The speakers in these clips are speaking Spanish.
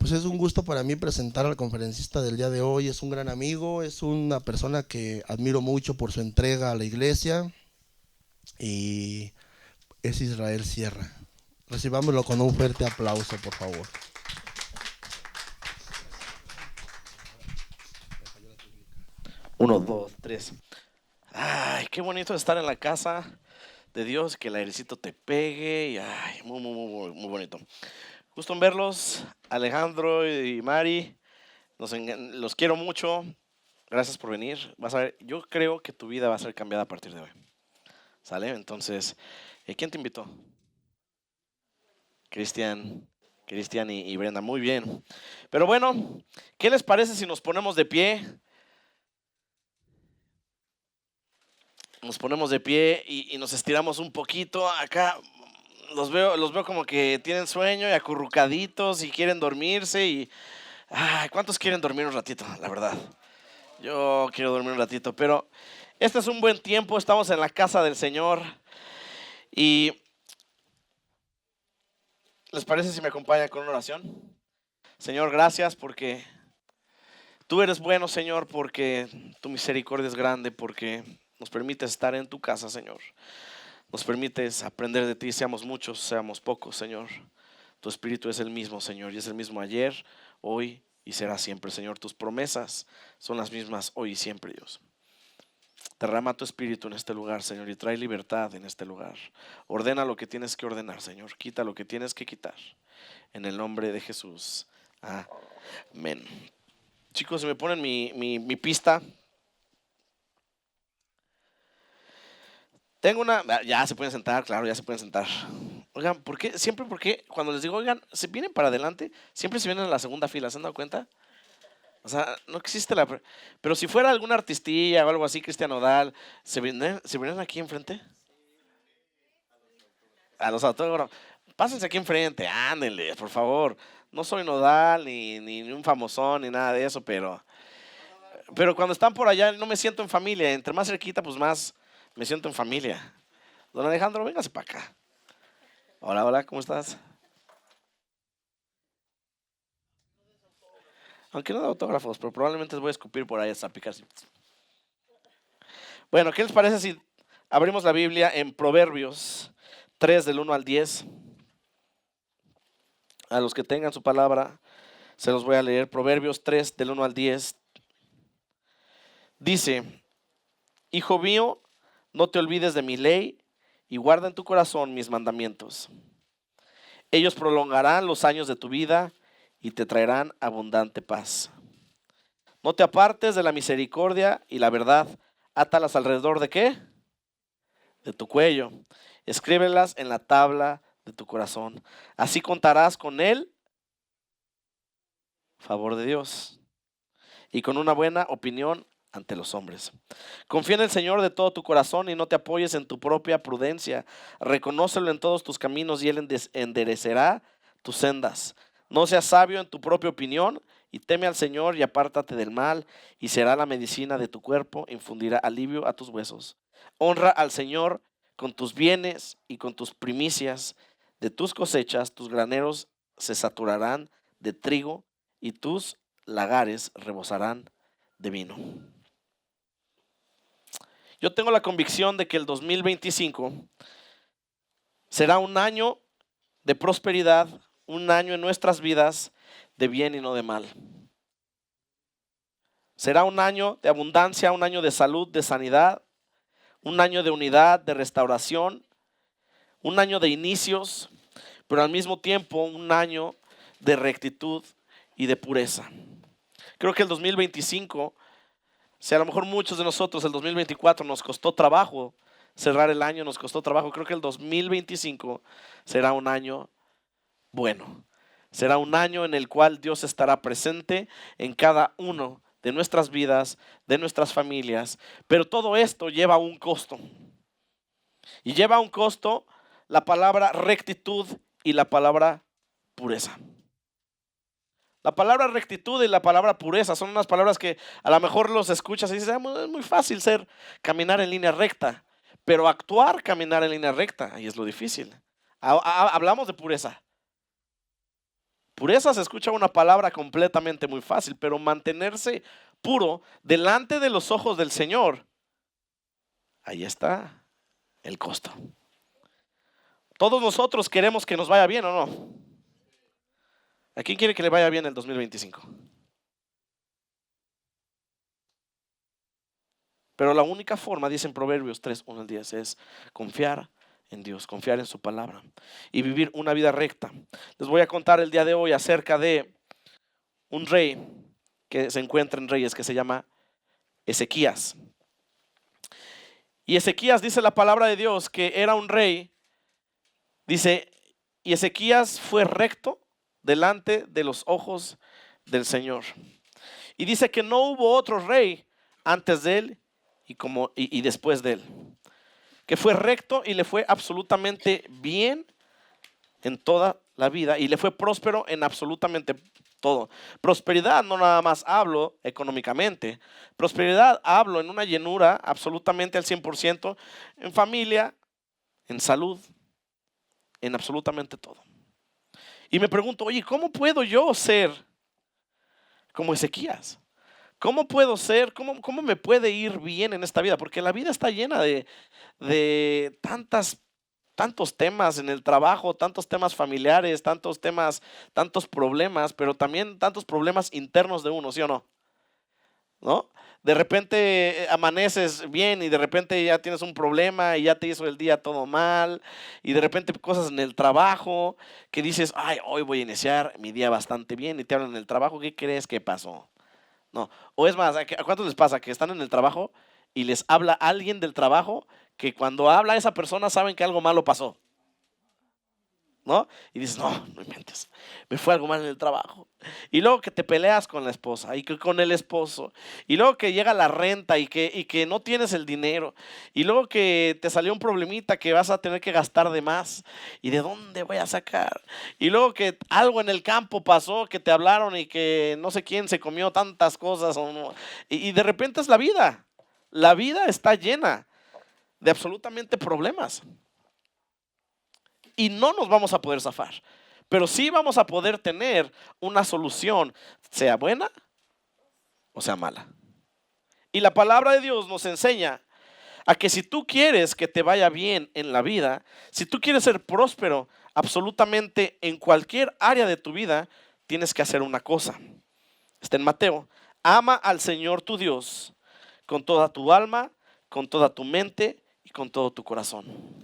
Pues es un gusto para mí presentar al conferencista del día de hoy. Es un gran amigo, es una persona que admiro mucho por su entrega a la iglesia y es Israel Sierra. Recibámoslo con un fuerte aplauso, por favor. Uno, dos, tres. Ay, qué bonito estar en la casa de Dios, que el airecito te pegue. Y, ay, muy bonito. Gusto en verlos, Alejandro y Mari. Los quiero mucho. Gracias por venir. Vas a ver, yo creo que tu vida va a ser cambiada a partir de hoy. ¿Sale? Entonces, ¿quién te invitó? Cristian. Cristian y Brenda, muy bien. Pero bueno, ¿qué les parece si nos ponemos de pie? Nos ponemos de pie y nos estiramos un poquito. Acá los veo como que tienen sueño y acurrucaditos y quieren dormirse. Ay, ¿cuántos quieren dormir un ratito? La verdad, yo quiero dormir un ratito, pero este es un buen tiempo. Estamos en la casa del Señor. ¿Y les parece si me acompañan con una oración? Señor, gracias porque tú eres bueno, Señor, porque tu misericordia es grande, porque nos permites estar en tu casa, Señor. Nos permites aprender de ti, seamos muchos, seamos pocos, Señor. Tu espíritu es el mismo, Señor, y es el mismo ayer, hoy y será siempre, Señor. Tus promesas son las mismas hoy y siempre, Dios. Derrama tu espíritu en este lugar, Señor, y trae libertad en este lugar. Ordena lo que tienes que ordenar, Señor. Quita lo que tienes que quitar. En el nombre de Jesús. Amén. Chicos, si me ponen mi pista. Tengo una. Ya se pueden sentar, claro, ya se pueden sentar. Oigan, ¿por qué cuando les digo, oigan, se vienen para adelante, siempre se vienen a la segunda fila? ¿Se han dado cuenta? O sea, no existe Pero si fuera alguna artistilla o algo así, Cristian Nodal, ¿se vienen aquí enfrente? A los autógrafos. Pásense aquí enfrente, ándenle, por favor. No soy Nodal, ni un famosón, ni nada de eso, pero cuando están por allá no me siento en familia. Entre más cerquita, pues más me siento en familia. Don Alejandro, véngase para acá. Hola, hola, ¿cómo estás? Aunque no de autógrafos, pero probablemente les voy a escupir por ahí hasta picar. Bueno, ¿qué les parece si abrimos la Biblia en Proverbios 3 del 1 al 10? A los que tengan su palabra, se los voy a leer. Proverbios 3 del 1 al 10. Dice, hijo mío, no te olvides de mi ley y guarda en tu corazón mis mandamientos. Ellos prolongarán los años de tu vida y te traerán abundante paz. No te apartes de la misericordia y la verdad. Átalas alrededor de ¿qué? De tu cuello. Escríbelas en la tabla de tu corazón. Así contarás con el favor de Dios y con una buena opinión ante los hombres. Confía en el Señor de todo tu corazón y no te apoyes en tu propia prudencia. Reconócelo en todos tus caminos y Él enderecerá tus sendas. No seas sabio en tu propia opinión y teme al Señor y apártate del mal, y será la medicina de tu cuerpo, infundirá alivio a tus huesos. Honra al Señor con tus bienes y con tus primicias de tus cosechas. Tus graneros se saturarán de trigo y tus lagares rebosarán de vino. Yo tengo la convicción de que el 2025 será un año de prosperidad, un año en nuestras vidas de bien y no de mal. Será un año de abundancia, un año de salud, de sanidad, un año de unidad, de restauración, un año de inicios, pero al mismo tiempo un año de rectitud y de pureza. Creo que el 2025, si a lo mejor muchos de nosotros el 2024 nos costó trabajo cerrar el año, nos costó trabajo, creo que el 2025 será un año bueno. Será un año en el cual Dios estará presente en cada uno de nuestras vidas, de nuestras familias, pero todo esto lleva un costo. Y lleva un costo la palabra rectitud y la palabra pureza. La palabra rectitud y la palabra pureza son unas palabras que a lo mejor los escuchas y dices, es muy fácil caminar en línea recta, pero actuar caminar en línea recta, ahí es lo difícil. Hablamos de pureza. Pureza se escucha una palabra completamente muy fácil, pero mantenerse puro delante de los ojos del Señor, ahí está el costo. Todos nosotros queremos que nos vaya bien, ¿o no? ¿A quién quiere que le vaya bien el 2025? Pero la única forma, dice en Proverbios 3, 1 al 10, es confiar en Dios, confiar en su palabra y vivir una vida recta. Les voy a contar el día de hoy acerca de un rey que se encuentra en Reyes, que se llama Ezequías. Y Ezequías, dice la palabra de Dios, que era un rey. Dice, y Ezequías fue recto delante de los ojos del Señor. Y dice que no hubo otro rey antes de él y después de él, que fue recto y le fue absolutamente bien en toda la vida y le fue próspero en absolutamente todo. Prosperidad no nada más hablo económicamente, prosperidad hablo en una llenura absolutamente al 100%, en familia, en salud, en absolutamente todo. Y me pregunto, oye, ¿cómo puedo yo ser como Ezequías? ¿Cómo puedo ser? ¿Cómo me puede ir bien en esta vida? Porque la vida está llena de tantos temas en el trabajo, tantos temas familiares, tantos temas, tantos problemas, pero también tantos problemas internos de uno, ¿sí o no? ¿No? De repente amaneces bien y de repente ya tienes un problema y ya te hizo el día todo mal y de repente cosas en el trabajo que dices, ay, hoy voy a iniciar mi día bastante bien y te hablan en el trabajo, ¿qué crees que pasó? No. O es más, ¿a cuántos les pasa que están en el trabajo y les habla alguien del trabajo que cuando habla a esa persona saben que algo malo pasó? ¿No? Y dices, no inventes, me fue algo mal en el trabajo. Y luego que te peleas con la esposa y que con el esposo. Y luego que llega la renta y que no tienes el dinero. Y luego que te salió un problemita que vas a tener que gastar de más. ¿Y de dónde voy a sacar? Y luego que algo en el campo pasó, que te hablaron y que no sé quién se comió tantas cosas. Y de repente es la vida. La vida está llena de absolutamente problemas. Y no nos vamos a poder zafar, pero sí vamos a poder tener una solución, sea buena o sea mala. Y la palabra de Dios nos enseña a que si tú quieres que te vaya bien en la vida, si tú quieres ser próspero absolutamente en cualquier área de tu vida, tienes que hacer una cosa. Está en Mateo. Ama al Señor tu Dios con toda tu alma, con toda tu mente y con todo tu corazón.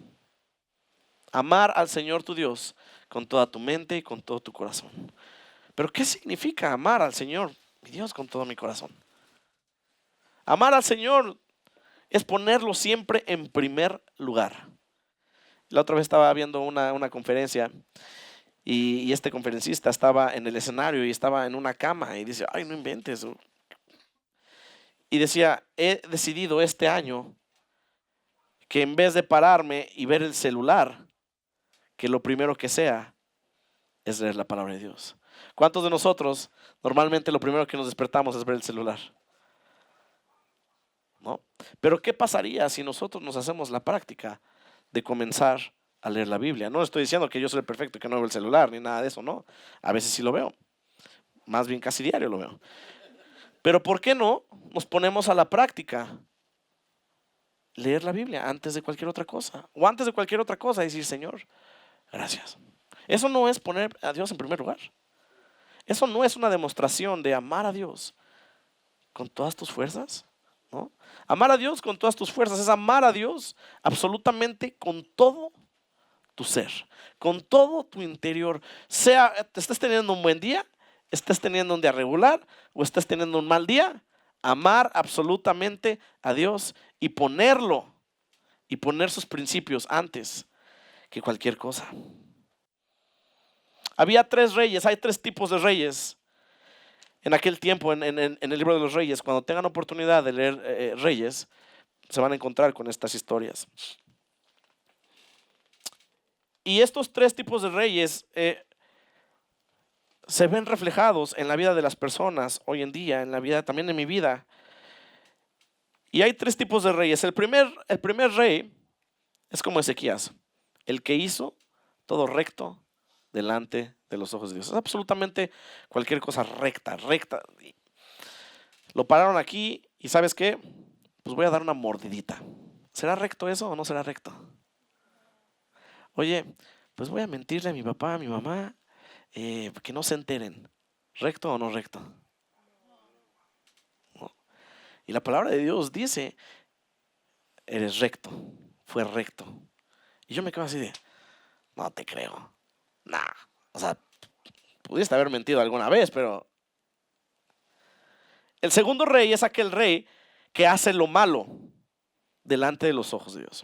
Amar al Señor tu Dios con toda tu mente y con todo tu corazón. Pero ¿qué significa amar al Señor mi Dios con todo mi corazón? Amar al Señor es ponerlo siempre en primer lugar. La otra vez estaba viendo una conferencia y este conferencista estaba en el escenario y estaba en una cama y dice, ay, no inventes. Y decía, he decidido este año que en vez de pararme y ver el celular, que lo primero que sea es leer la palabra de Dios. ¿Cuántos de nosotros normalmente lo primero que nos despertamos es ver el celular? ¿No? Pero ¿qué pasaría si nosotros nos hacemos la práctica de comenzar a leer la Biblia? No estoy diciendo que yo soy el perfecto y que no veo el celular ni nada de eso, no. A veces sí lo veo. Más bien casi diario lo veo. Pero ¿por qué no nos ponemos a la práctica leer la Biblia antes de cualquier otra cosa? O antes de cualquier otra cosa decir, Señor, gracias. Eso no es poner a Dios en primer lugar. Eso no es una demostración de amar a Dios con todas tus fuerzas, ¿no? Amar a Dios con todas tus fuerzas es amar a Dios absolutamente con todo tu ser, con todo tu interior. Sea te estés teniendo un buen día, estés teniendo un día regular o estés teniendo un mal día, amar absolutamente a Dios y ponerlo y poner sus principios antes que cualquier cosa. Había tres reyes, hay tres tipos de reyes en aquel tiempo en el libro de los reyes. Cuando tengan oportunidad de leer reyes, se van a encontrar con estas historias. Y estos tres tipos de reyes se ven reflejados en la vida de las personas hoy en día, en la vida también en mi vida. Y hay tres tipos de reyes. El primer rey es como Ezequías, el que hizo todo recto delante de los ojos de Dios. Es absolutamente cualquier cosa recta. Lo pararon aquí y ¿sabes qué? Pues voy a dar una mordidita. ¿Será recto eso o no será recto? Oye, pues voy a mentirle a mi papá, a mi mamá, que no se enteren. ¿Recto o no recto? No. Y la palabra de Dios dice, eres recto, fue recto. Y yo me quedo así de, no te creo. Nah, o sea, pudiste haber mentido alguna vez, pero... El segundo rey es aquel rey que hace lo malo delante de los ojos de Dios.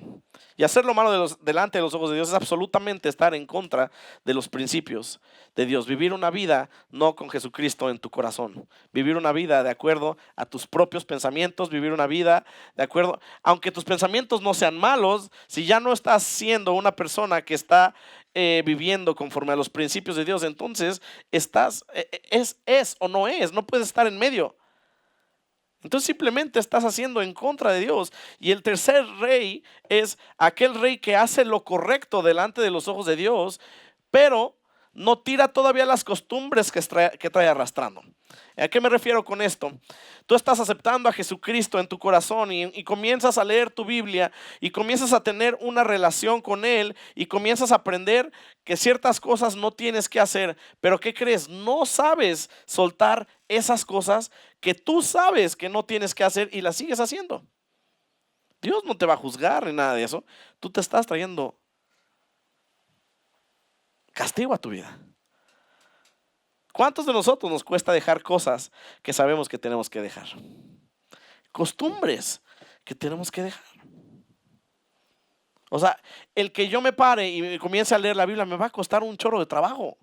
Y hacer lo malo delante de los ojos de Dios es absolutamente estar en contra de los principios de Dios. Vivir una vida no con Jesucristo en tu corazón. Vivir una vida de acuerdo a tus propios pensamientos. Vivir una vida de acuerdo, aunque tus pensamientos no sean malos, si ya no estás siendo una persona que está viviendo conforme a los principios de Dios, entonces estás, es o no es, no puedes estar en medio. Entonces simplemente estás haciendo en contra de Dios. Y el tercer rey es aquel rey que hace lo correcto delante de los ojos de Dios, pero no tira todavía las costumbres que trae arrastrando. ¿A qué me refiero con esto? Tú estás aceptando a Jesucristo en tu corazón y comienzas a leer tu Biblia y comienzas a tener una relación con Él y comienzas a aprender que ciertas cosas no tienes que hacer. Pero ¿qué crees? No sabes soltar esas cosas que tú sabes que no tienes que hacer y las sigues haciendo. Dios no te va a juzgar ni nada de eso. Tú te estás trayendo castigo a tu vida. ¿Cuántos de nosotros nos cuesta dejar cosas que sabemos que tenemos que dejar? Costumbres que tenemos que dejar. O sea, el que yo me pare y comience a leer la Biblia me va a costar un chorro de trabajo.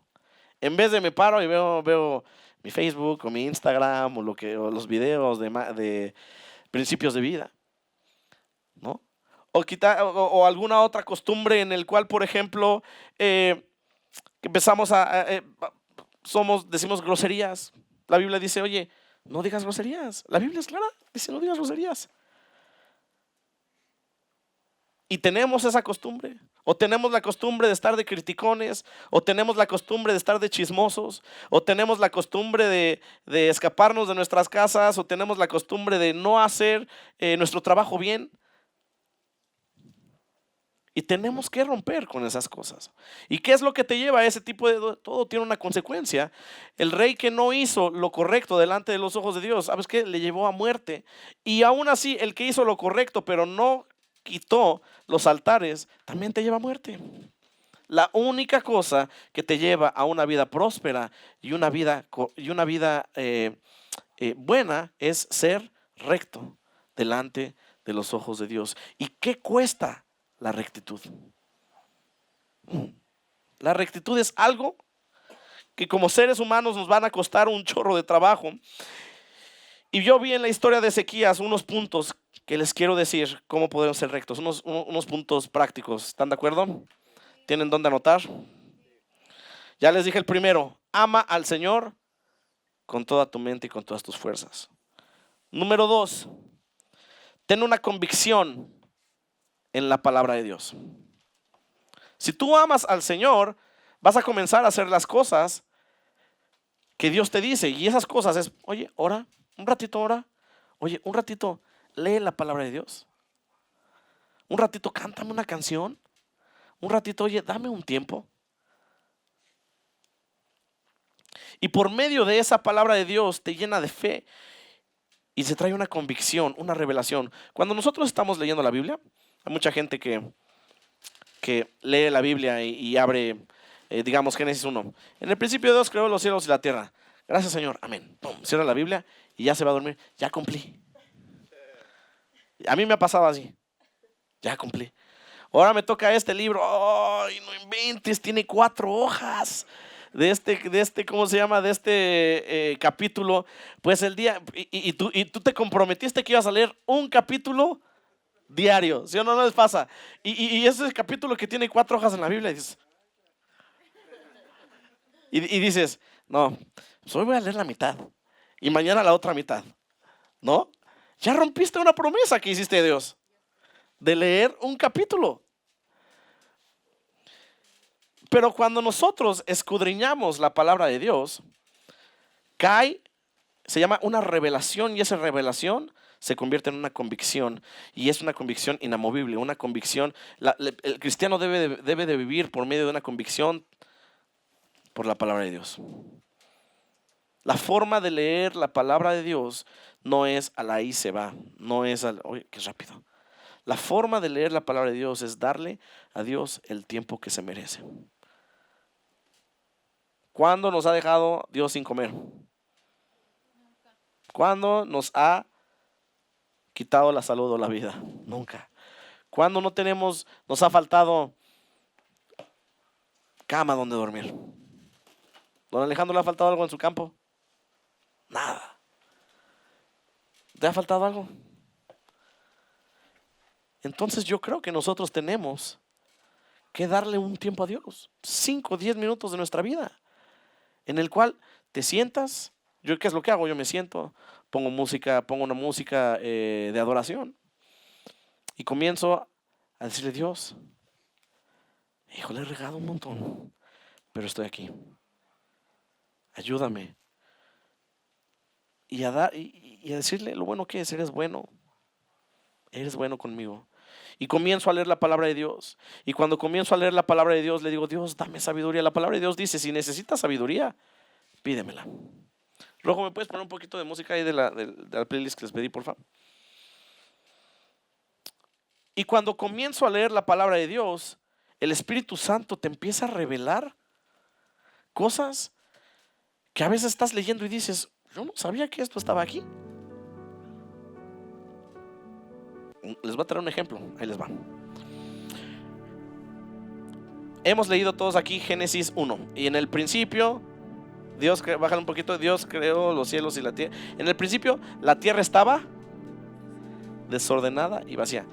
En vez de me paro y veo mi Facebook o mi Instagram o los videos de principios de vida, ¿no? O alguna otra costumbre en el cual, por ejemplo, que empezamos decimos groserías. La Biblia dice, oye, no digas groserías. La Biblia es clara, dice no digas groserías. Y tenemos esa costumbre. O tenemos la costumbre de estar de criticones, o tenemos la costumbre de estar de chismosos, o tenemos la costumbre de escaparnos de nuestras casas, o tenemos la costumbre de no hacer nuestro trabajo bien. Y tenemos que romper con esas cosas. ¿Y qué es lo que te lleva a ese tipo de... Todo tiene una consecuencia. El rey que no hizo lo correcto delante de los ojos de Dios, ¿sabes qué? Le llevó a muerte. Y aún así, el que hizo lo correcto, pero no quitó los altares, también te lleva a muerte. La única cosa que te lleva a una vida próspera y una vida buena es ser recto delante de los ojos de Dios. ¿Y qué cuesta la rectitud? La rectitud es algo que como seres humanos nos van a costar un chorro de trabajo. Y yo vi en la historia de Ezequías unos puntos que les quiero decir cómo podemos ser rectos, unos puntos prácticos. ¿Están de acuerdo? ¿Tienen dónde anotar? Ya les dije el primero, ama al Señor con toda tu mente y con todas tus fuerzas. Número 2, ten una convicción en la palabra de Dios. Si tú amas al Señor, vas a comenzar a hacer las cosas que Dios te dice. Y esas cosas es, oye, ora, un ratito ora. Oye, un ratito lee la palabra de Dios. Un ratito cántame una canción. Un ratito, oye, dame un tiempo. Y por medio de esa palabra de Dios te llena de fe y se trae una convicción, una revelación. Cuando nosotros estamos leyendo la Biblia, hay mucha gente que lee la Biblia y abre, digamos, Génesis 1. En el principio Dios creó los cielos y la tierra. Gracias, Señor. Amén. Pum, cierra la Biblia y ya se va a dormir. Ya cumplí. A mí me ha pasado así. Ya cumplí. Ahora me toca este libro. ¡Ay, no inventes! Tiene 4 hojas. De este, ¿cómo se llama? De este capítulo. Pues el día, y tú te comprometiste que ibas a leer un capítulo diario. ¿Sí o no? No les pasa. Y ese es el capítulo que tiene 4 hojas en la Biblia. Y dices, no, pues hoy voy a leer la mitad. Y mañana la otra mitad. ¿No? Ya rompiste una promesa que hiciste de Dios. De leer un capítulo. Pero cuando nosotros escudriñamos la palabra de Dios, se llama una revelación, y esa revelación se convierte en una convicción, y es una convicción inamovible, una convicción. El cristiano debe de vivir por medio de una convicción por la palabra de Dios. La forma de leer la palabra de Dios no es a la ahí se va, no es al, oye, qué rápido. La forma de leer la palabra de Dios es darle a Dios el tiempo que se merece. ¿Cuándo nos ha dejado Dios sin comer? ¿Cuándo nos ha quitado la salud o la vida? Nunca. ¿Cuándo nos ha faltado cama donde dormir? ¿Don Alejandro le ha faltado algo en su campo? Nada. ¿Te ha faltado algo? Entonces yo creo que nosotros tenemos que darle un tiempo a Dios, 5 o 10 minutos de nuestra vida, en el cual te sientas. Yo, ¿qué es lo que hago? Yo me siento, pongo una música de adoración, y comienzo a decirle: Dios, híjole, he regado un montón, pero estoy aquí. Ayúdame. Y a decirle lo bueno que es. Eres bueno conmigo. Y comienzo a leer la palabra de Dios. Y cuando comienzo a leer la palabra de Dios, le digo: Dios, dame sabiduría. La palabra de Dios dice: si necesitas sabiduría, pídemela. Rojo, ¿me puedes poner un poquito de música ahí de la playlist que les pedí, por favor? Y cuando comienzo a leer la palabra de Dios, el Espíritu Santo te empieza a revelar cosas que a veces estás leyendo y dices: yo no sabía que esto estaba aquí. Les voy a traer un ejemplo, ahí les va. Hemos leído todos aquí Génesis 1. Y en el principio, bájale un poquito, Dios creó los cielos y la tierra. En el principio, la tierra estaba desordenada y vacía.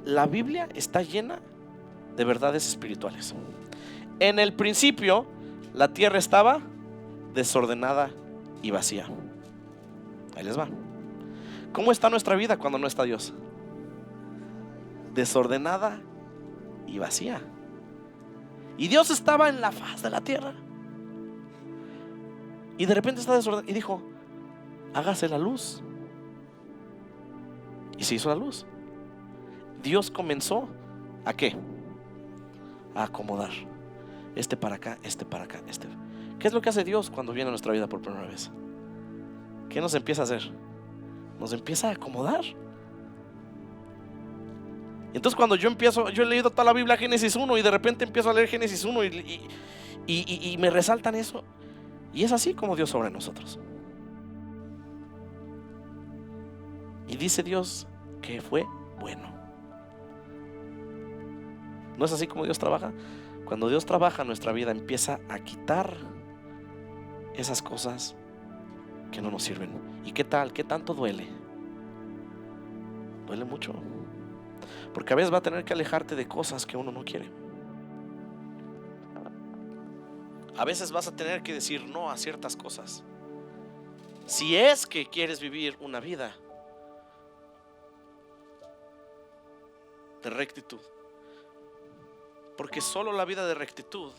La Biblia está llena de verdades espirituales. En el principio, la tierra estaba desordenada y vacía. Ahí les va. ¿Cómo está nuestra vida cuando no está Dios? Desordenada y vacía. Y Dios estaba en la faz de la tierra, y de repente está desordenada, y dijo: hágase la luz. Y se hizo la luz. Dios comenzó ¿a qué? A acomodar. Este para acá, este para acá, este. ¿Qué es lo que hace Dios cuando viene a nuestra vida por primera vez? ¿Qué nos empieza a hacer? Nos empieza a acomodar. Entonces cuando yo he leído toda la Biblia, Génesis 1, y de repente empiezo a leer Génesis 1 y me resaltan eso. Y es así como Dios obra en nosotros. Y dice Dios que fue bueno. ¿No es así como Dios trabaja? Cuando Dios trabaja en nuestra vida, empieza a quitar esas cosas que no nos sirven. ¿Y qué tal? ¿Qué tanto duele? Duele mucho. Porque a veces va a tener que alejarte de cosas que uno no quiere. A veces vas a tener que decir no a ciertas cosas, si es que quieres vivir una vida de rectitud. Porque solo la vida de rectitud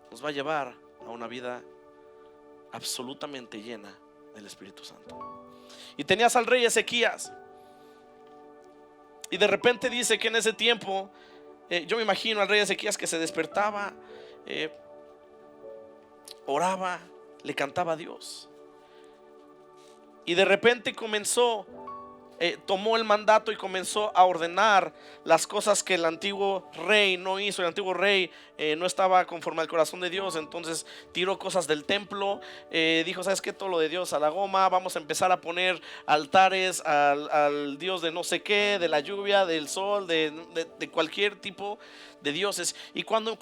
nos va a llevar a una vida absolutamente llena del Espíritu Santo. Y tenías al rey Ezequías, y de repente dice que en ese tiempo, yo me imagino al rey Ezequías que se despertaba, oraba, le cantaba a Dios, y de repente tomó el mandato y comenzó a ordenar las cosas que el antiguo rey no hizo. El antiguo rey no estaba conforme al corazón de Dios, entonces tiró cosas del templo. Dijo: ¿sabes qué? Todo lo de Dios a la goma, vamos a empezar a poner altares al Dios de no sé qué, de la lluvia, del sol, de cualquier tipo de dioses. Y cuando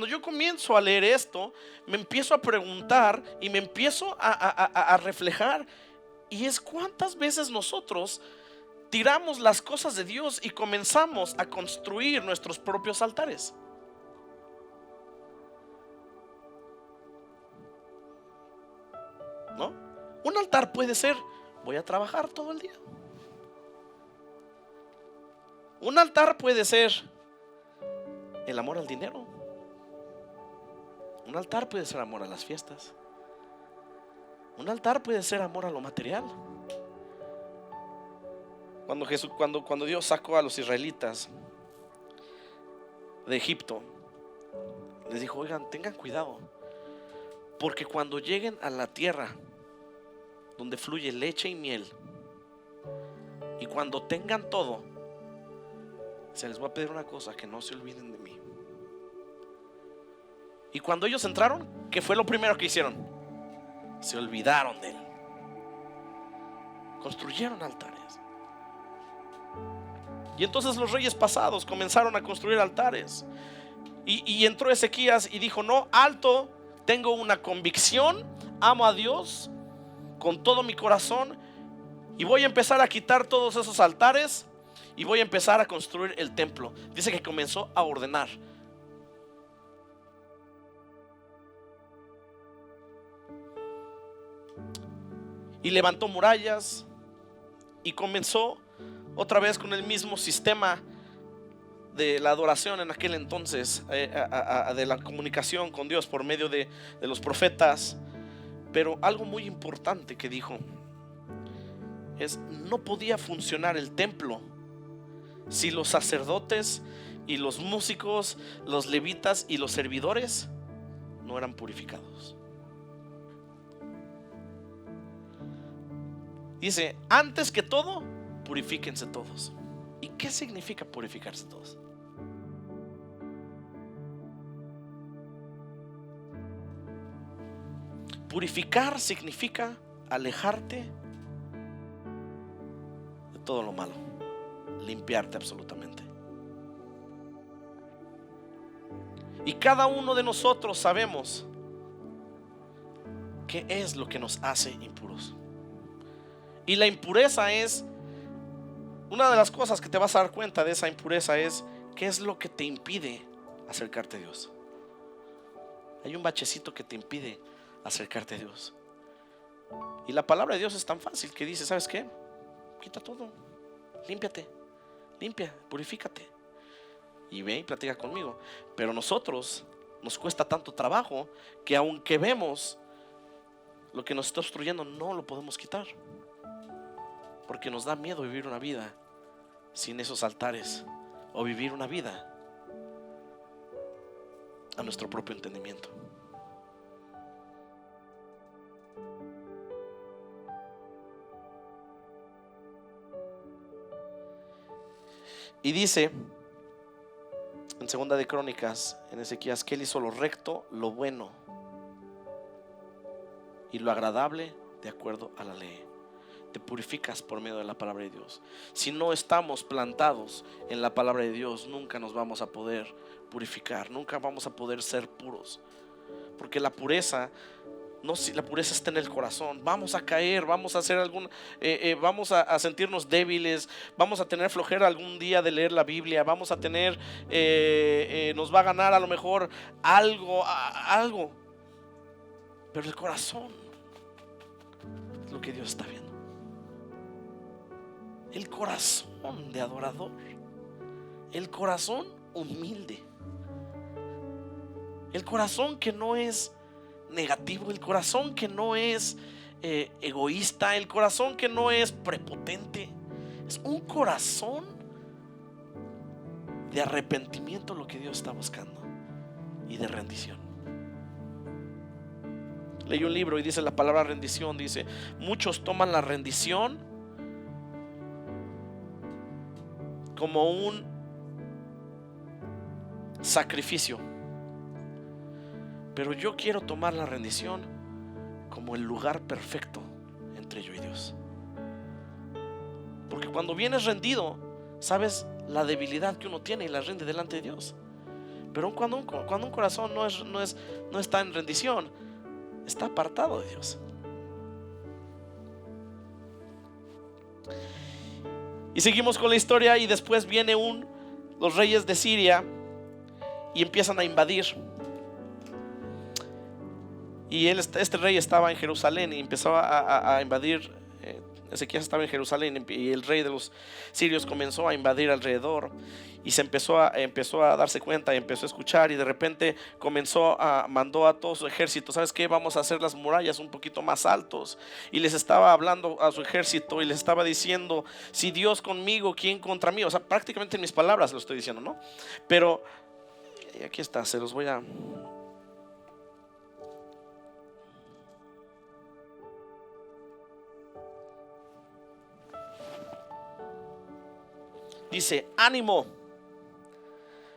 yo comienzo a leer esto, me empiezo a preguntar y me empiezo a reflejar. Y es cuántas veces nosotros tiramos las cosas de Dios y comenzamos a construir nuestros propios altares. ¿No? Un altar puede ser: voy a trabajar todo el día. Un altar puede ser: el amor al dinero. Un altar puede ser amor a las fiestas. Un altar puede ser amor a lo material. Cuando Dios sacó a los israelitas de Egipto, les dijo: oigan, tengan cuidado, porque cuando lleguen a la tierra donde fluye leche y miel, y cuando tengan todo, se les va a pedir una cosa: que no se olviden de mí. Y cuando ellos entraron, ¿qué fue lo primero que hicieron? Se olvidaron de él. Construyeron altares. Y entonces los reyes pasados comenzaron a construir altares. Y entró Ezequías y dijo: no, alto, tengo una convicción, amo a Dios con todo mi corazón, y voy a empezar a quitar todos esos altares y voy a empezar a construir el templo. Dice que comenzó a ordenar. Y levantó murallas y comenzó otra vez con el mismo sistema de la adoración en aquel entonces, de la comunicación con Dios por medio de los profetas. Pero algo muy importante que dijo es: no podía funcionar el templo si los sacerdotes y los músicos, los levitas y los servidores no eran purificados. Dice: antes que todo, purifíquense todos. ¿Y qué significa purificarse todos? Purificar significa alejarte de todo lo malo, limpiarte absolutamente. Y cada uno de nosotros sabemos qué es lo que nos hace impuros. Y la impureza es una de las cosas que te vas a dar cuenta de esa impureza: es qué es lo que te impide acercarte a Dios. Hay un bachecito que te impide acercarte a Dios. Y la palabra de Dios es tan fácil que dice: ¿sabes qué? Quita todo, límpiate, limpia, purifícate y ve y platica conmigo. Pero nosotros nos cuesta tanto trabajo que aunque vemos lo que nos está obstruyendo, no lo podemos quitar, porque nos da miedo vivir una vida sin esos altares, o vivir una vida a nuestro propio entendimiento. Y dice en Segunda de Crónicas, en Ezequías, que él hizo lo recto, lo bueno y lo agradable de acuerdo a la ley. Te purificas por medio de la palabra de Dios. Si no estamos plantados en la palabra de Dios, nunca nos vamos a poder purificar, nunca vamos a poder ser puros, porque la pureza no, si la pureza está en el corazón, vamos a caer, vamos a hacer vamos a sentirnos débiles, vamos a tener flojera algún día de leer la Biblia, vamos a tener nos va a ganar a lo mejor algo, pero el corazón es lo que Dios está viendo. El corazón de adorador, el corazón humilde, el corazón que no es negativo, el corazón que no es egoísta, el corazón que no es prepotente. Es un corazón de arrepentimiento, lo que Dios está buscando, y de rendición. Leí un libro y dice la palabra rendición, dice: muchos toman la rendición como un sacrificio, pero yo quiero tomar la rendición como el lugar perfecto entre yo y Dios. Porque cuando vienes rendido, sabes la debilidad que uno tiene y la rinde delante de Dios. Pero cuando un corazón no está en rendición, está apartado de Dios. Y seguimos con la historia, y después viene los reyes de Siria y empiezan a invadir. Y este rey estaba en Jerusalén y empezó a invadir Ezequías estaba en Jerusalén y el rey de los sirios comenzó a invadir alrededor y se empezó a darse cuenta y empezó a escuchar, y de repente mandó a todo su ejército: ¿sabes qué? Vamos a hacer las murallas un poquito más altos. Y les estaba hablando a su ejército y les estaba diciendo: si Dios conmigo, ¿quién contra mí? O sea, prácticamente en mis palabras lo estoy diciendo, ¿no? Pero aquí está, se los voy a... Dice: ánimo,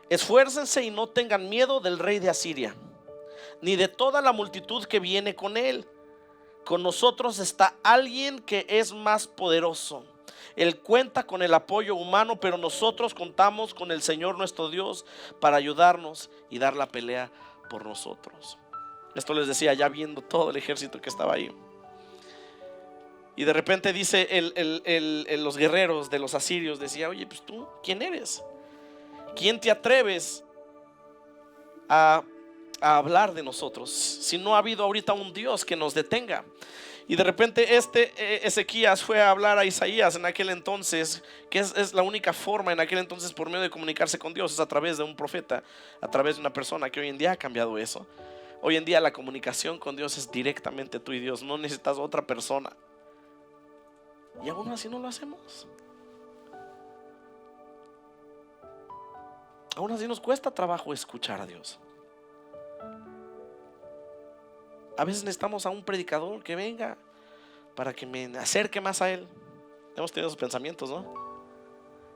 esfuércense y no tengan miedo del rey de Asiria, ni de toda la multitud que viene con él. Con nosotros está alguien que es más poderoso. Él cuenta con el apoyo humano, pero nosotros contamos con el Señor nuestro Dios para ayudarnos y dar la pelea por nosotros. Esto les decía ya viendo todo el ejército que estaba ahí. Y de repente dice los guerreros de los asirios, decía: oye, pues tú, ¿quién eres? ¿Quién te atreves a hablar de nosotros si no ha habido ahorita un Dios que nos detenga? Y de repente Ezequías fue a hablar a Isaías en aquel entonces, que es la única forma en aquel entonces por medio de comunicarse con Dios, es a través de un profeta, a través de una persona, que hoy en día ha cambiado eso. Hoy en día la comunicación con Dios es directamente tú y Dios, no necesitas otra persona. Y aún así no lo hacemos. Aún así nos cuesta trabajo escuchar a Dios. A veces necesitamos a un predicador que venga para que me acerque más a Él. Hemos tenido esos pensamientos, ¿no?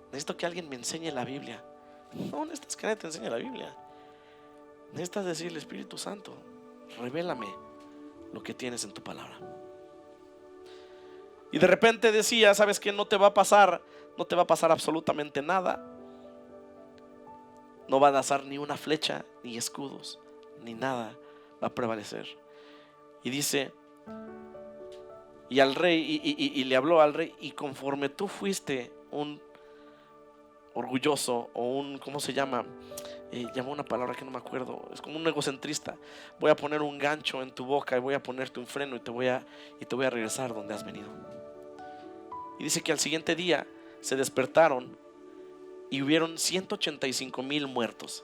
Necesito que alguien me enseñe la Biblia. No necesitas que nadie te enseñe la Biblia. Necesitas decirle: Espíritu Santo, revélame lo que tienes en tu palabra. Y de repente decía: ¿sabes qué? No te va a pasar absolutamente nada. No va a lanzar ni una flecha, ni escudos, ni nada va a prevalecer. Y dice: y al rey, y le habló al rey: y conforme tú fuiste un orgulloso, o un, ¿cómo se llama? Llamó una palabra que no me acuerdo, es como un egocentrista. Voy a poner un gancho en tu boca y voy a ponerte un freno y te voy a regresar donde has venido. Y dice que al siguiente día se despertaron y hubieron 185,000 muertos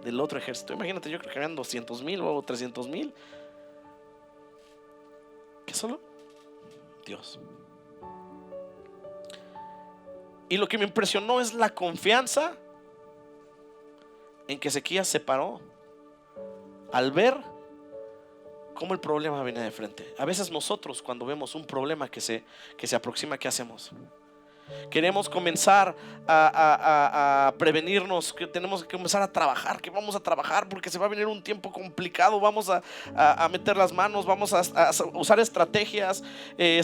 del otro ejército. Imagínate, yo creo que habían 200,000 o 300,000. ¿Qué solo? Dios. Y lo que me impresionó es la confianza en que Ezequías se paró al ver cómo el problema viene de frente. A veces nosotros, cuando vemos un problema que se aproxima, ¿qué hacemos? Queremos comenzar a prevenirnos, que tenemos que comenzar a trabajar, que vamos a trabajar porque se va a venir un tiempo complicado, vamos a meter las manos, vamos a usar estrategias.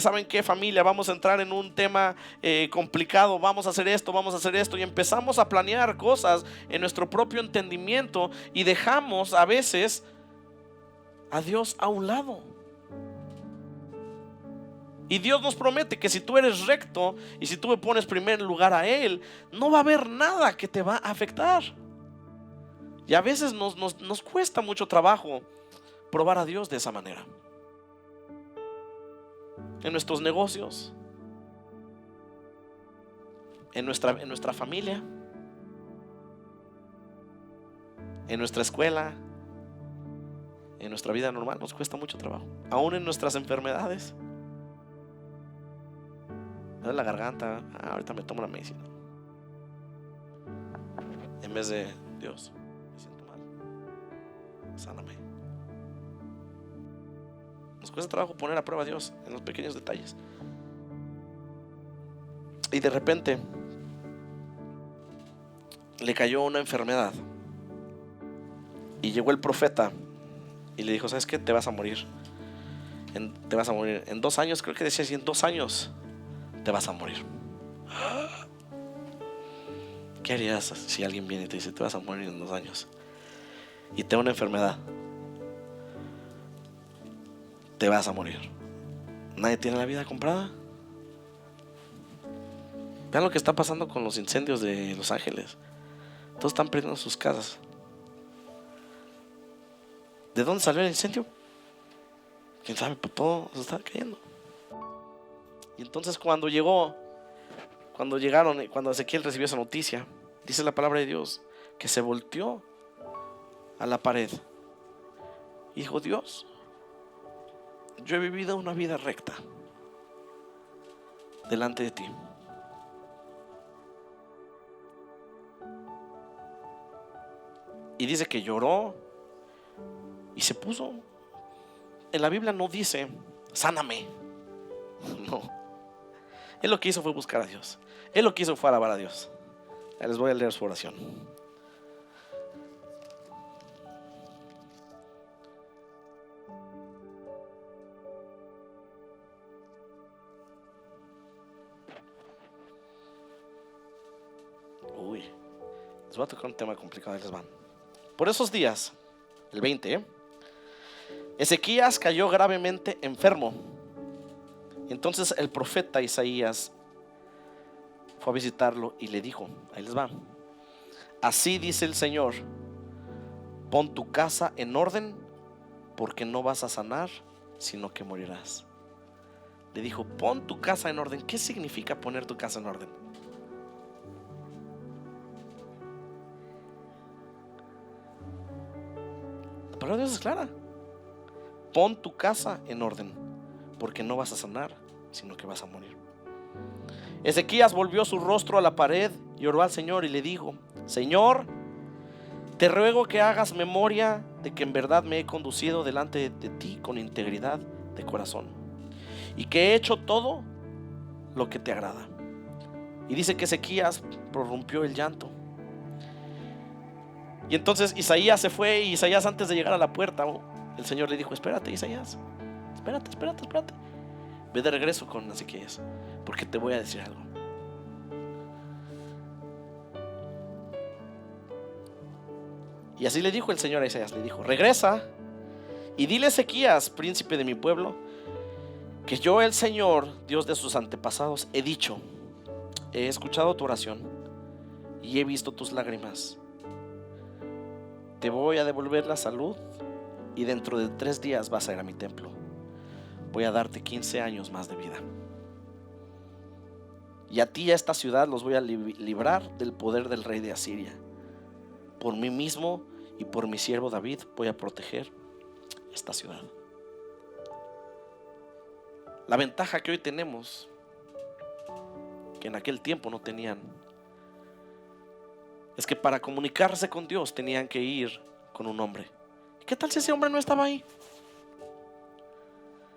¿Saben qué, familia? Vamos a entrar en un tema complicado, vamos a hacer esto, y empezamos a planear cosas en nuestro propio entendimiento y dejamos a veces a Dios a un lado. Y Dios nos promete que si tú eres recto y si tú me pones primer lugar a Él, no va a haber nada que te va a afectar. Y a veces nos cuesta mucho trabajo probar a Dios de esa manera. En nuestros negocios, en nuestra familia, en nuestra escuela, en nuestra vida normal, nos cuesta mucho trabajo. Aún en nuestras enfermedades. Me duele la garganta, ahorita me tomo la medicina. En vez de: Dios, me siento mal, sáname. Nos cuesta trabajo poner a prueba a Dios en los pequeños detalles. Y de repente le cayó una enfermedad. Y llegó el profeta y le dijo: ¿sabes qué? Te vas a morir. Te vas a morir en 2 años, creo que decía así: en 2 años te vas a morir. ¿Qué harías si alguien viene y te dice: te vas a morir en 2 años? Y te da una enfermedad. Te vas a morir. ¿Nadie tiene la vida comprada? Vean lo que está pasando con los incendios de Los Ángeles. Todos están perdiendo sus casas. ¿De dónde salió el incendio? ¿Quién sabe? Pero todo se está cayendo. Y entonces cuando Ezequiel recibió esa noticia, dice la palabra de Dios que se volteó a la pared y dijo: Dios, yo he vivido una vida recta delante de ti. Y dice que lloró y se puso. En la Biblia no dice sáname, no. Él lo que hizo fue buscar a Dios. Él lo que hizo fue alabar a Dios. Les voy a leer su oración. Les voy a tocar un tema complicado. Les van. Por esos días, el 20, Ezequías cayó gravemente enfermo. Entonces el profeta Isaías fue a visitarlo y le dijo, ahí les va: así dice el Señor, pon tu casa en orden, porque no vas a sanar, sino que morirás. Le dijo, pon tu casa en orden. ¿Qué significa poner tu casa en orden? La palabra de Dios es clara. Pon tu casa en orden, porque no vas a sanar, sino que vas a morir. Ezequías volvió su rostro a la pared y oró al Señor y le dijo: Señor, te ruego que hagas memoria de que en verdad me he conducido delante de ti con integridad de corazón y que he hecho todo lo que te agrada. Y dice que Ezequías prorrumpió el llanto. Y entonces Isaías se fue, y Isaías, antes de llegar a la puerta, el Señor le dijo: espérate, Isaías, espérate. Ve de regreso con Ezequías, porque te voy a decir algo. Y así le dijo el Señor a Isaías, le dijo: regresa y dile a Ezequías, príncipe de mi pueblo, que yo, el Señor, Dios de sus antepasados, he dicho: he escuchado tu oración y he visto tus lágrimas. Te voy a devolver la salud y dentro de 3 días vas a ir a mi templo. Voy a darte 15 años más de vida. Y a ti y a esta ciudad los voy a librar del poder del rey de Asiria. Por mí mismo y por mi siervo David voy a proteger esta ciudad. La ventaja que hoy tenemos, que en aquel tiempo no tenían, es que para comunicarse con Dios tenían que ir con un hombre. ¿Qué tal si ese hombre no estaba ahí?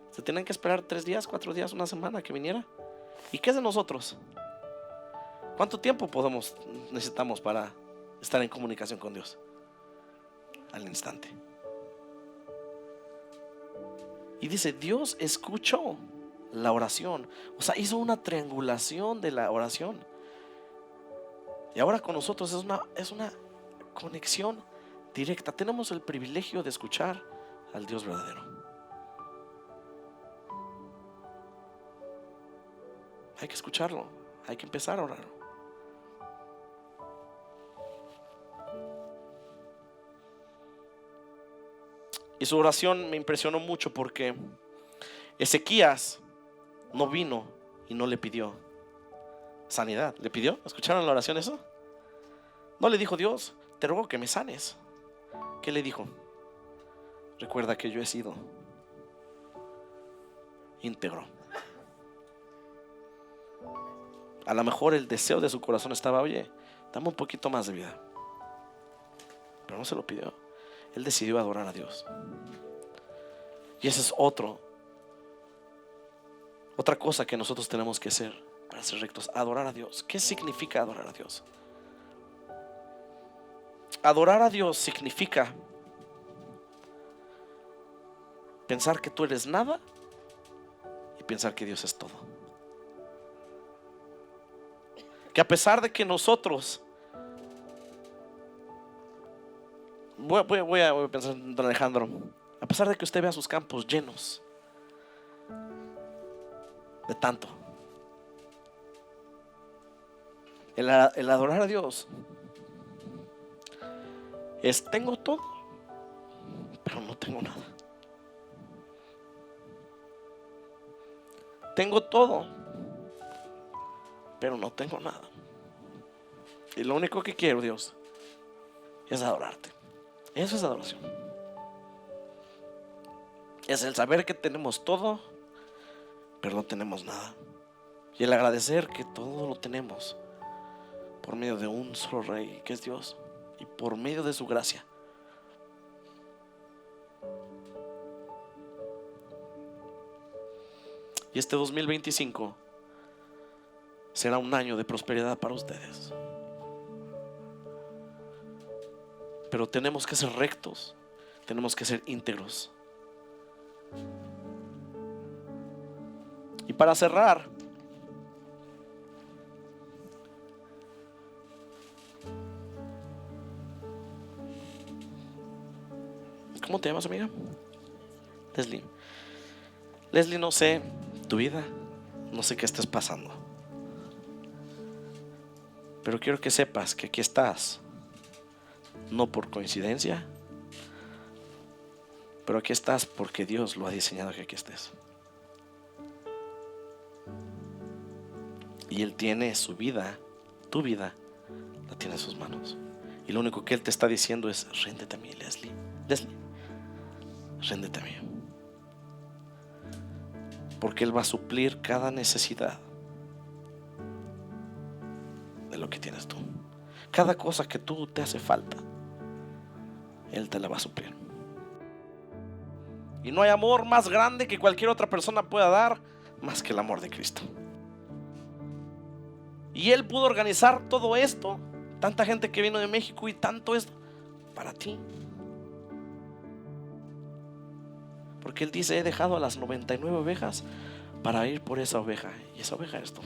Se tenían que esperar 3 días, 4 días, una semana que viniera. ¿Y qué es de nosotros? ¿Cuánto tiempo necesitamos para estar en comunicación con Dios? Al instante. Y dice, Dios escuchó la oración. O sea, hizo una triangulación de la oración. Y ahora con nosotros es una conexión directa. Tenemos el privilegio de escuchar al Dios verdadero. Hay que escucharlo, hay que empezar a orar. Y su oración me impresionó mucho, porque Ezequías no vino y no le pidió sanidad. ¿Le pidió? ¿Escucharon la oración eso? No le dijo: Dios, te ruego que me sanes. ¿Qué le dijo? Recuerda que yo he sido íntegro. A lo mejor el deseo de su corazón estaba: oye, dame un poquito más de vida. Pero no se lo pidió. Él decidió adorar a Dios. Y esa es otra cosa que nosotros tenemos que hacer para ser rectos: adorar a Dios. ¿Qué significa adorar a Dios? Adorar a Dios significa pensar que tú eres nada y pensar que Dios es todo. Que a pesar de que nosotros, voy a pensar en don Alejandro, a pesar de que usted vea sus campos llenos de tanto, el adorar a Dios es: tengo todo, pero no tengo nada. Tengo todo, pero no tengo nada. Y lo único que quiero, Dios, es adorarte. Eso es adoración. Es el saber que tenemos todo, pero no tenemos nada. Y el agradecer que todo lo tenemos por medio de un solo Rey, que es Dios, y por medio de su gracia. Y este 2025 será un año de prosperidad para ustedes. Pero tenemos que ser rectos, tenemos que ser íntegros. Y para cerrar, ¿cómo te llamas, amiga? Leslie. Leslie, no sé tu vida, no sé qué estés pasando, pero quiero que sepas que aquí estás, no por coincidencia, pero aquí estás porque Dios lo ha diseñado que aquí estés. Y Él tiene su vida, tu vida, la tiene en sus manos. Y lo único que Él te está diciendo es: ríndete a mí, Leslie. Leslie, ríndete a mí. Porque Él va a suplir cada necesidad de lo que tienes tú. Cada cosa que tú te hace falta, Él te la va a suplir. Y no hay amor más grande que cualquier otra persona pueda dar, más que el amor de Cristo. Y Él pudo organizar todo esto, tanta gente que vino de México y tanto esto para ti. Porque Él dice: he dejado a las 99 ovejas para ir por esa oveja. Y esa oveja es tú.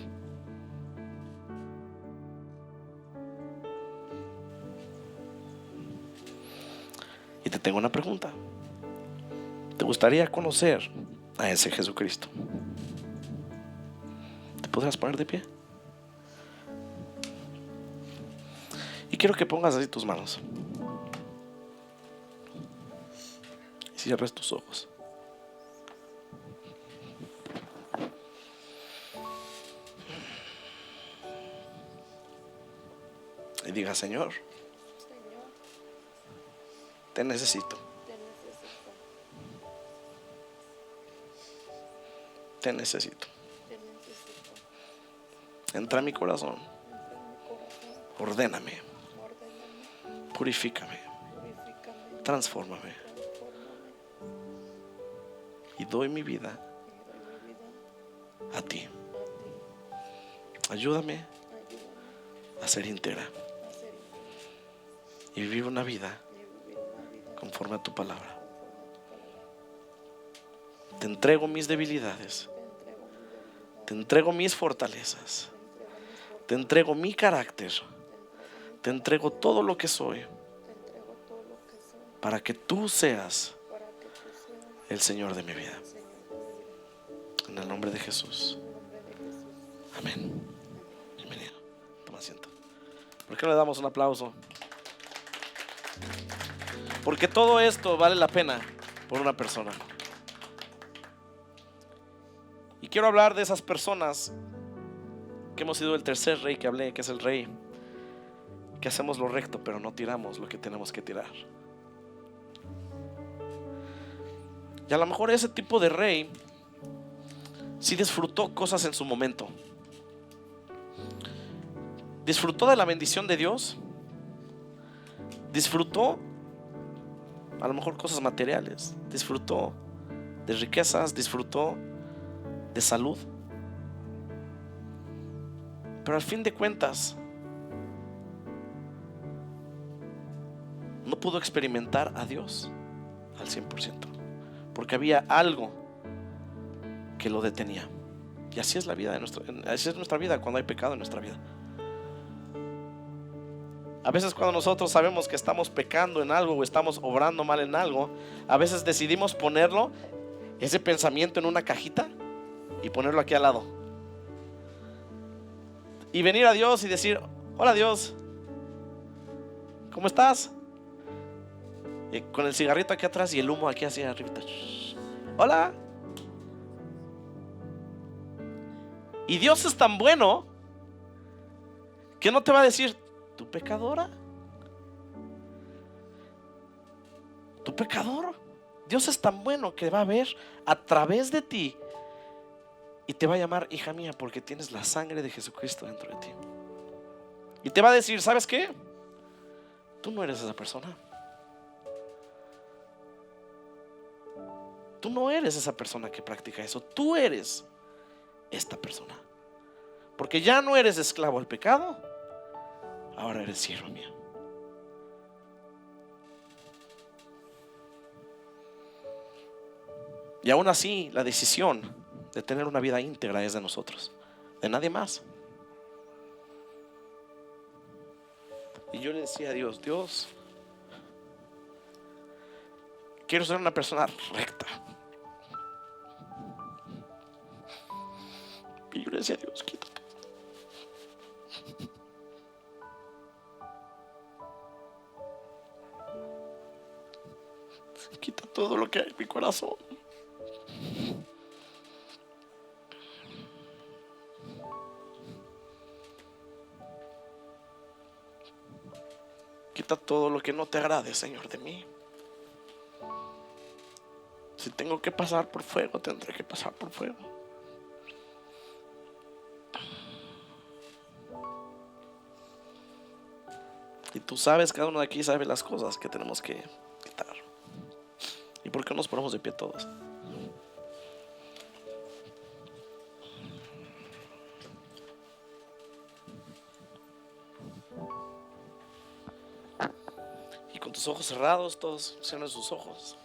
Y te tengo una pregunta. ¿Te gustaría conocer a ese Jesucristo? ¿Te podrás poner de pie? Y quiero que pongas así tus manos y cierres tus ojos. Y diga: Señor, te necesito. Te necesito. Entra en mi corazón. Ordéname. Purifícame. Transfórmame. Y doy mi vida a ti. Ayúdame a ser íntegra y vivir una vida conforme a tu palabra. Te entrego mis debilidades. Te entrego mis fortalezas. Te entrego mi carácter. Te entrego todo lo que soy, para que tú seas el Señor de mi vida. En el nombre de Jesús. Amén. Bienvenido. Toma asiento. ¿Por qué no le damos un aplauso? Porque todo esto vale la pena por una persona. Y quiero hablar de esas personas que hemos sido el tercer rey que hablé, que es el rey que hacemos lo recto, pero no tiramos lo que tenemos que tirar. Y a lo mejor ese tipo de rey sí disfrutó cosas en su momento. Disfrutó de la bendición de Dios. Disfrutó a lo mejor cosas materiales. Disfrutó de riquezas. Disfrutó de salud. Pero al fin de cuentas no pudo experimentar a Dios al 100%, porque había algo que lo detenía. Y así es la vida así es nuestra vida cuando hay pecado en nuestra vida. A veces cuando nosotros sabemos que estamos pecando en algo o estamos obrando mal en algo, a veces decidimos ponerlo, ese pensamiento, en una cajita y ponerlo aquí al lado. Y venir a Dios y decir: hola Dios, ¿cómo estás? Y con el cigarrito aquí atrás y el humo aquí hacia arriba. Hola. Y Dios es tan bueno ¿Qué no te va a decir? ¿Tu pecadora? ¿Tu pecador? Dios es tan bueno que va a ver a través de ti y te va a llamar hija mía porque tienes la sangre de Jesucristo dentro de ti. Y te va a decir, ¿sabes qué? Tú no eres esa persona. Tú no eres esa persona que practica eso. Tú eres esta persona. Porque ya no eres esclavo al pecado. Ahora eres siervo mío. Y aún así, la decisión de tener una vida íntegra es de nosotros, de nadie más. Y yo le decía a Dios, Dios, quiero ser una persona recta. Y yo le decía a Dios, quítate. Quita todo lo que hay en mi corazón. Quita todo lo que no te agrade, Señor, de mí. Si tengo que pasar por fuego, tendré que pasar por fuego. Y tú sabes, cada uno de aquí sabe las cosas que tenemos que quitar. ¿Y por qué nos ponemos de pie todos? Y con tus ojos cerrados, todos cierren sus ojos.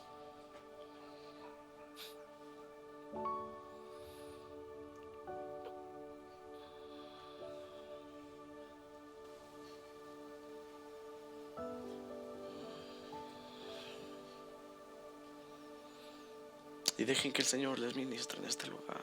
Y dejen que el Señor les ministre en este lugar.